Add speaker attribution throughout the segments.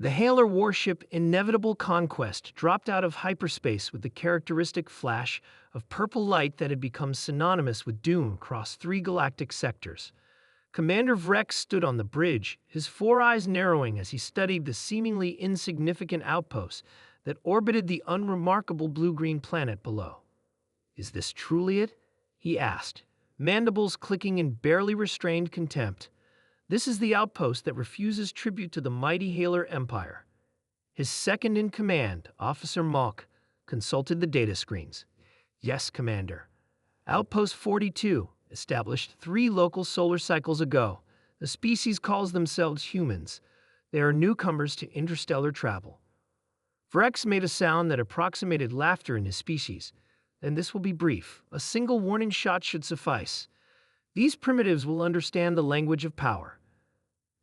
Speaker 1: The Haelor warship Inevitable Conquest dropped out of hyperspace with the characteristic flash of purple light that had become synonymous with doom across 3 galactic sectors. Commander Vrex stood on the bridge, his 4 eyes narrowing as he studied the seemingly insignificant outpost that orbited the unremarkable blue-green planet below. "Is this truly it?" he asked, mandibles clicking in barely restrained contempt. "This is the outpost that refuses tribute to the mighty Haelor Empire." His second-in-command, Officer Malk, consulted the data screens. "Yes, Commander. Outpost 42, established 3 local solar cycles ago. The species calls themselves humans. They are newcomers to interstellar travel." Vrex made a sound that approximated laughter in his species. "And this will be brief. A single warning shot should suffice. These primitives will understand the language of power."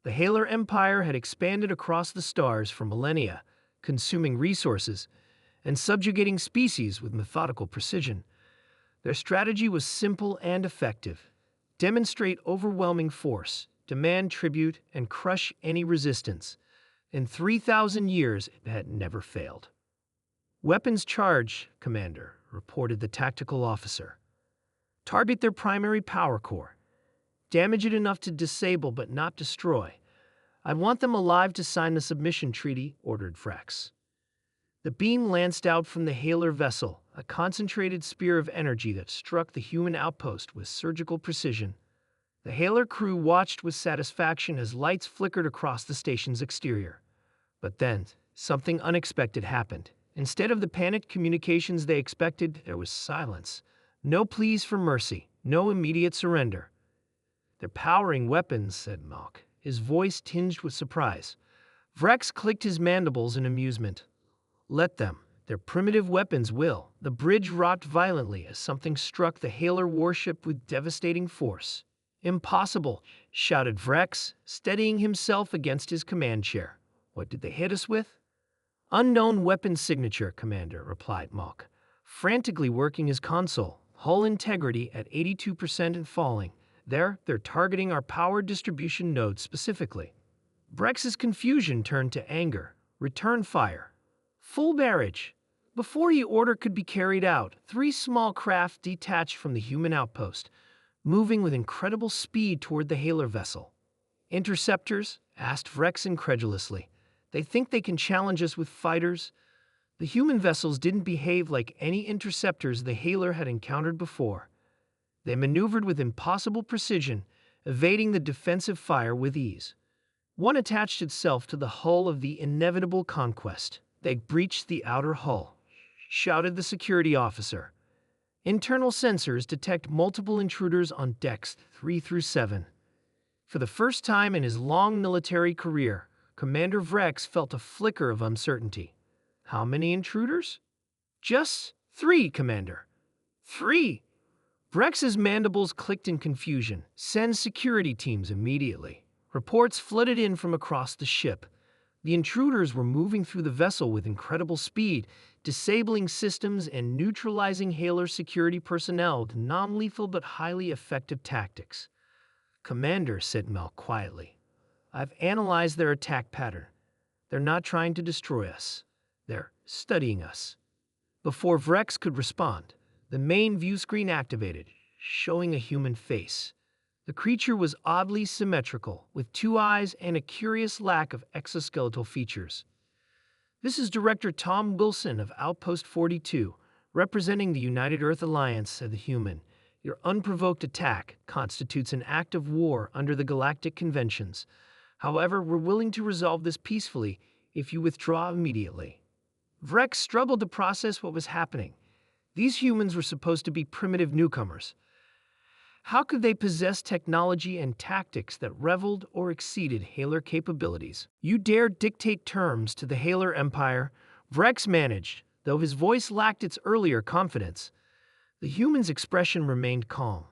Speaker 1: The Haelor Empire had expanded across the stars for millennia, consuming resources and subjugating species with methodical precision. Their strategy was simple and effective: demonstrate overwhelming force, demand tribute, and crush any resistance. In 3,000 years, it had never failed. "Weapons charge, Commander," reported the tactical officer. "Target their primary power core. Damage it enough to disable but not destroy. I want them alive to sign the submission treaty," ordered Vrex. The beam lanced out from the Haelor vessel, a concentrated spear of energy that struck the human outpost with surgical precision. The Haelor crew watched with satisfaction as lights flickered across the station's exterior. But then, something unexpected happened. Instead of the panicked communications they expected, there was silence. No pleas for mercy, no immediate surrender. "They're powering weapons," said Malk, his voice tinged with surprise. Vrex clicked his mandibles in amusement. "Let them. Their primitive weapons will." The bridge rocked violently as something struck the Haelor warship with devastating force. "Impossible," shouted Vrex, steadying himself against his command chair. "What did they hit us with?" "Unknown weapon signature, Commander," replied Malk, frantically working his console, hull integrity at 82% and falling. "They're targeting our power distribution node specifically." Brex's confusion turned to anger. "Return fire. Full barrage." Before the order could be carried out, 3 small craft detached from the human outpost, moving with incredible speed toward the Haelor vessel. "Interceptors?" asked Vrex incredulously. "They think they can challenge us with fighters?" The human vessels didn't behave like any interceptors the Haelor had encountered before. They maneuvered with impossible precision, evading the defensive fire with ease. One attached itself to the hull of the Inevitable Conquest. "They breached the outer hull," shouted the security officer. "Internal sensors detect multiple intruders on decks 3 through 7. For the first time in his long military career, Commander Vrex felt a flicker of uncertainty. "How many intruders?" "Just 3, Commander." "3?" Brex's mandibles clicked in confusion. "Send security teams immediately." Reports flooded in from across the ship. The intruders were moving through the vessel with incredible speed, disabling systems and neutralizing Haelor security personnel with non-lethal but highly effective tactics. "Commander," said Mel quietly, "I've analyzed their attack pattern. They're not trying to destroy us. They're studying us." Before Vrex could respond, the main view screen activated, showing a human face. The creature was oddly symmetrical, with 2 eyes and a curious lack of exoskeletal features. "This is Director Tom Wilson of Outpost 42, representing the United Earth Alliance," said the human. "Your unprovoked attack constitutes an act of war under the galactic conventions. However, we're willing to resolve this peacefully if you withdraw immediately." Vrex struggled to process what was happening. These humans were supposed to be primitive newcomers. How could they possess technology and tactics that rivaled or exceeded Haelor capabilities? "You dare dictate terms to the Haelor Empire?" Vrex managed, though his voice lacked its earlier confidence. The human's expression remained calm.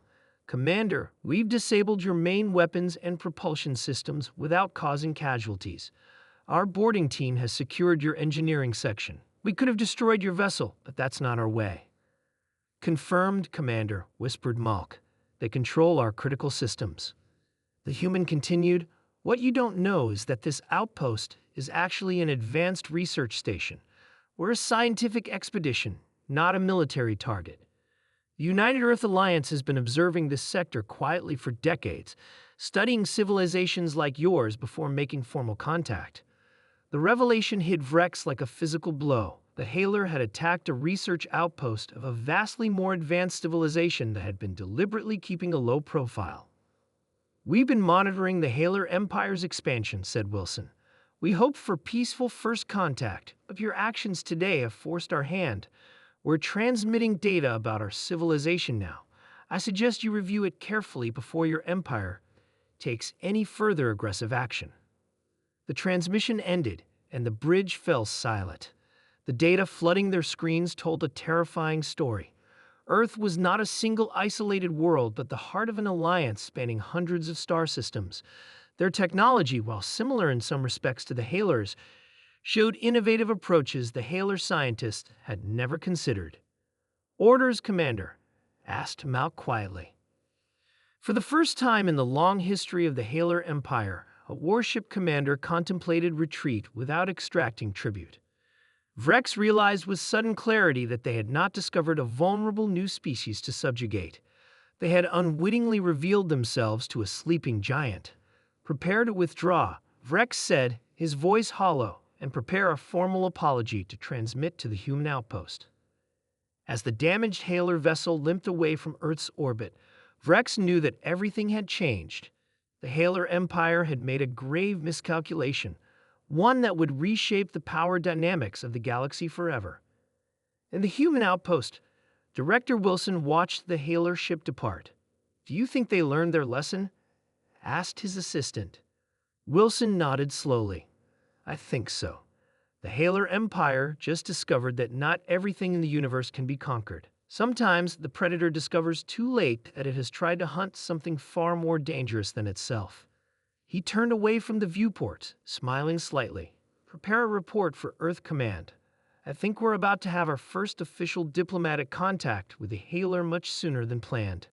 Speaker 1: "Commander, we've disabled your main weapons and propulsion systems without causing casualties. Our boarding team has secured your engineering section. We could have destroyed your vessel, but that's not our way." "Confirmed, Commander," whispered Malk. "They control our critical systems." The human continued, "What you don't know is that this outpost is actually an advanced research station. We're a scientific expedition, not a military target. The United Earth Alliance has been observing this sector quietly for decades, studying civilizations like yours before making formal contact. The revelation hit Vrex like a physical blow. The Haelor had attacked a research outpost of a vastly more advanced civilization that had been deliberately keeping a low profile. "We've been monitoring the Haelor Empire's expansion," said Wilson. "We hoped for peaceful first contact, but your actions today have forced our hand. We're transmitting data about our civilization now. I suggest you review it carefully before your empire takes any further aggressive action." The transmission ended, and the bridge fell silent. The data flooding their screens told a terrifying story. Earth was not a single isolated world, but the heart of an alliance spanning hundreds of star systems. Their technology, while similar in some respects to the Haelors, showed innovative approaches the Haelor scientists had never considered. "Orders, Commander?" asked Malk quietly. For the first time in the long history of the Haelor Empire, a warship commander contemplated retreat without extracting tribute. Vrex realized with sudden clarity that they had not discovered a vulnerable new species to subjugate. They had unwittingly revealed themselves to a sleeping giant. "Prepare to withdraw," Vrex said, his voice hollow, "and prepare a formal apology to transmit to the human outpost." As the damaged Haelor vessel limped away from Earth's orbit, Vrex knew that everything had changed. The Haelor Empire had made a grave miscalculation, one that would reshape the power dynamics of the galaxy forever. In the human outpost, Director Wilson watched the Haelor ship depart. "Do you think they learned their lesson?" asked his assistant. Wilson nodded slowly. "I think so. The Haelor Empire just discovered that not everything in the universe can be conquered. Sometimes the predator discovers too late that it has tried to hunt something far more dangerous than itself." He turned away from the viewport, smiling slightly. "Prepare a report for Earth Command. I think we're about to have our first official diplomatic contact with the Haelor much sooner than planned."